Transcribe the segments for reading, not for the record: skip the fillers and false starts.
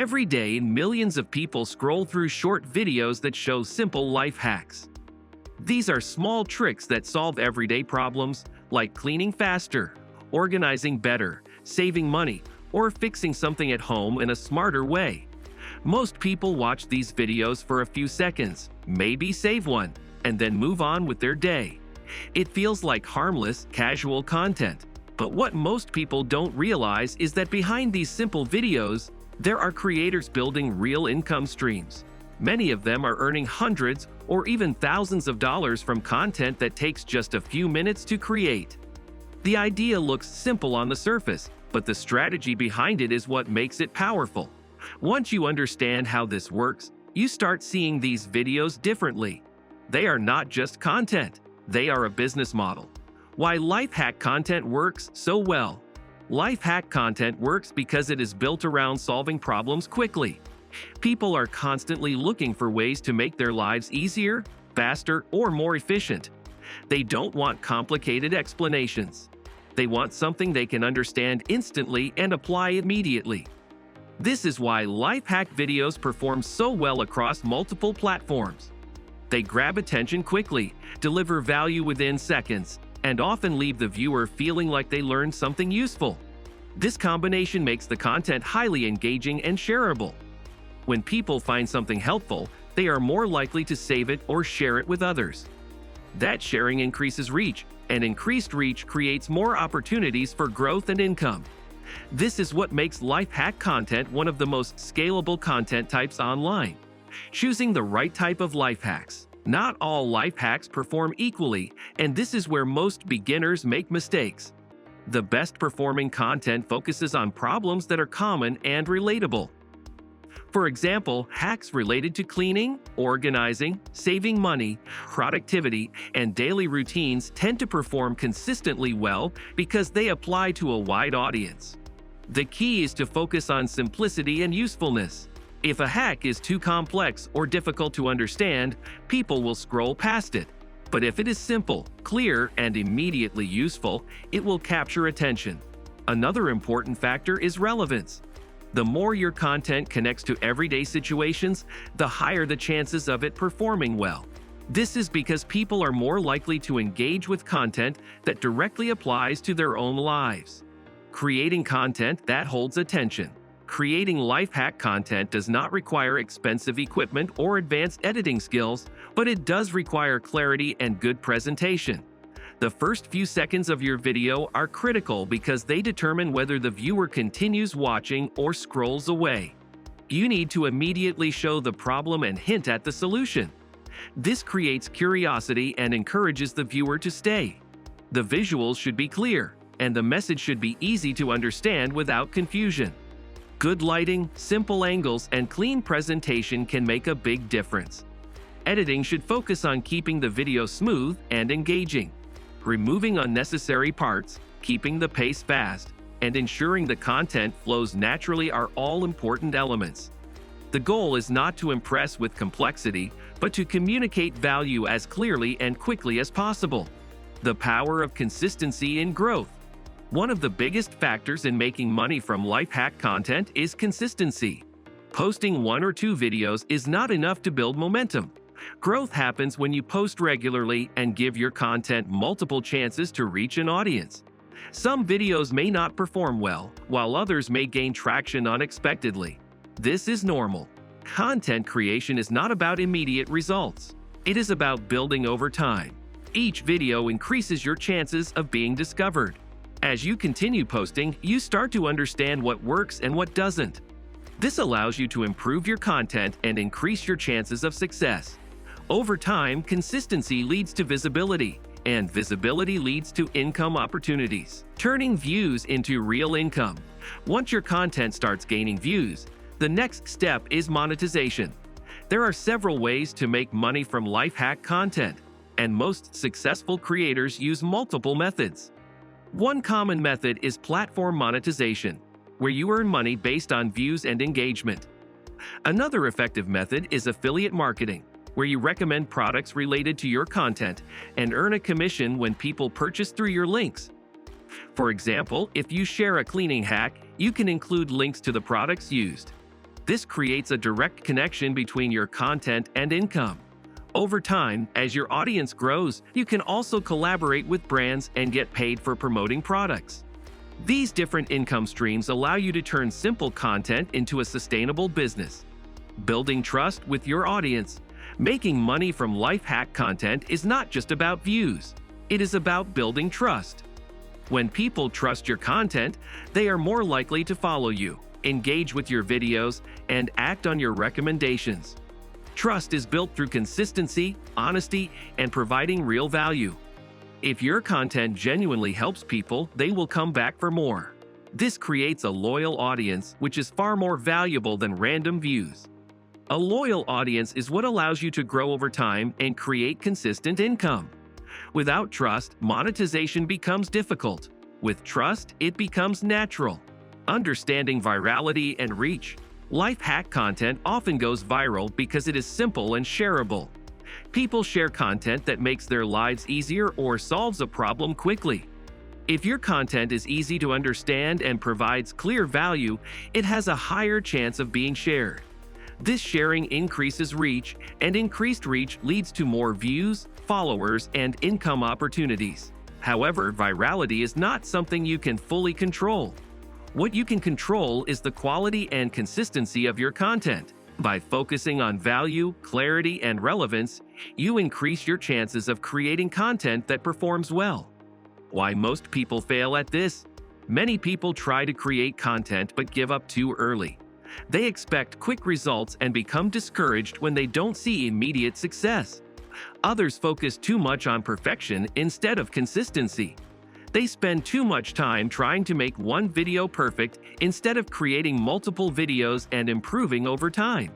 Every day, millions of people scroll through short videos that show simple life hacks. These are small tricks that solve everyday problems like cleaning faster, organizing better, saving money, or fixing something at home in a smarter way. Most people watch these videos for a few seconds, maybe save one, and then move on with their day. It feels like harmless, casual content. But what most people don't realize is that behind these simple videos, there are creators building real income streams. Many of them are earning hundreds or even thousands of dollars from content that takes just a few minutes to create. The idea looks simple on the surface, but the strategy behind it is what makes it powerful. Once you understand how this works, you start seeing these videos differently. They are not just content, they are a business model. Why life hack content works so well? Life hack content works because it is built around solving problems quickly. People are constantly looking for ways to make their lives easier, faster, or more efficient. They don't want complicated explanations. They want something they can understand instantly and apply immediately. This is why life hack videos perform so well across multiple platforms. They grab attention quickly, deliver value within seconds, and often leave the viewer feeling like they learned something useful. This combination makes the content highly engaging and shareable. When people find something helpful, they are more likely to save it or share it with others. That sharing increases reach, and increased reach creates more opportunities for growth and income. This is what makes life hack content one of the most scalable content types online. Choosing the right type of life hacks. Not all life hacks perform equally, and this is where most beginners make mistakes. The best performing content focuses on problems that are common and relatable. For example, hacks related to cleaning, organizing, saving money, productivity, and daily routines tend to perform consistently well because they apply to a wide audience. The key is to focus on simplicity and usefulness. If a hack is too complex or difficult to understand, people will scroll past it. But if it is simple, clear, and immediately useful, it will capture attention. Another important factor is relevance. The more your content connects to everyday situations, the higher the chances of it performing well. This is because people are more likely to engage with content that directly applies to their own lives. Creating content that holds attention. Creating life hack content does not require expensive equipment or advanced editing skills, but it does require clarity and good presentation. The first few seconds of your video are critical because they determine whether the viewer continues watching or scrolls away. You need to immediately show the problem and hint at the solution. This creates curiosity and encourages the viewer to stay. The visuals should be clear, and the message should be easy to understand without confusion. Good lighting, simple angles, and clean presentation can make a big difference. Editing should focus on keeping the video smooth and engaging. Removing unnecessary parts, keeping the pace fast, and ensuring the content flows naturally are all important elements. The goal is not to impress with complexity, but to communicate value as clearly and quickly as possible. The power of consistency in growth. One of the biggest factors in making money from life hack content is consistency. Posting 1 or 2 videos is not enough to build momentum. Growth happens when you post regularly and give your content multiple chances to reach an audience. Some videos may not perform well, while others may gain traction unexpectedly. This is normal. Content creation is not about immediate results. It is about building over time. Each video increases your chances of being discovered. As you continue posting, you start to understand what works and what doesn't. This allows you to improve your content and increase your chances of success. Over time, consistency leads to visibility, and visibility leads to income opportunities, turning views into real income. Once your content starts gaining views, the next step is monetization. There are several ways to make money from life hack content, and most successful creators use multiple methods. One common method is platform monetization, where you earn money based on views and engagement. Another effective method is affiliate marketing, where you recommend products related to your content and earn a commission when people purchase through your links. For example, if you share a cleaning hack, you can include links to the products used. This creates a direct connection between your content and income. Over time, as your audience grows, you can also collaborate with brands and get paid for promoting products. These different income streams allow you to turn simple content into a sustainable business. Building trust with your audience. Making money from life hack content is not just about views. It is about building trust. When people trust your content, they are more likely to follow you, engage with your videos, and act on your recommendations. Trust is built through consistency, honesty, and providing real value. If your content genuinely helps people, they will come back for more. This creates a loyal audience, which is far more valuable than random views. A loyal audience is what allows you to grow over time and create consistent income. Without trust, monetization becomes difficult. With trust, it becomes natural. Understanding virality and reach. Life hack content often goes viral because it is simple and shareable. People share content that makes their lives easier or solves a problem quickly. If your content is easy to understand and provides clear value, it has a higher chance of being shared. This sharing increases reach, and increased reach leads to more views, followers, and income opportunities. However, virality is not something you can fully control. What you can control is the quality and consistency of your content. By focusing on value, clarity, and relevance, you increase your chances of creating content that performs well. Why most people fail at this? Many people try to create content but give up too early. They expect quick results and become discouraged when they don't see immediate success. Others focus too much on perfection instead of consistency. They spend too much time trying to make one video perfect instead of creating multiple videos and improving over time.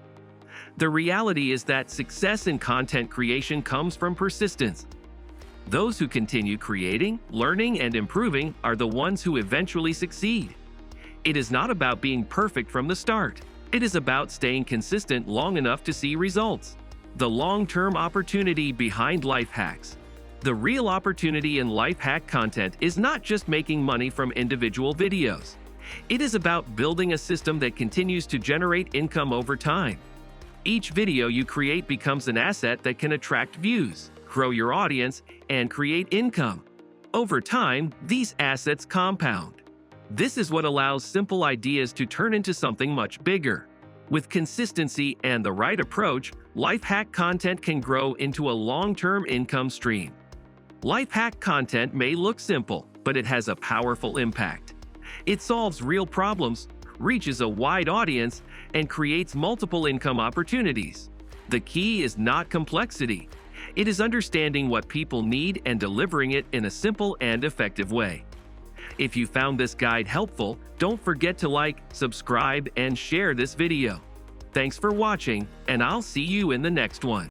The reality is that success in content creation comes from persistence. Those who continue creating, learning, and improving are the ones who eventually succeed. It is not about being perfect from the start. It is about staying consistent long enough to see results. The long-term opportunity behind life hacks. The real opportunity in life hack content is not just making money from individual videos. It is about building a system that continues to generate income over time. Each video you create becomes an asset that can attract views, grow your audience, and create income. Over time, these assets compound. This is what allows simple ideas to turn into something much bigger. With consistency and the right approach, life hack content can grow into a long-term income stream. Life hack content may look simple, but it has a powerful impact. It solves real problems, reaches a wide audience, and creates multiple income opportunities. The key is not complexity. It is understanding what people need and delivering it in a simple and effective way. If you found this guide helpful, don't forget to like, subscribe, and share this video. Thanks for watching, and I'll see you in the next one.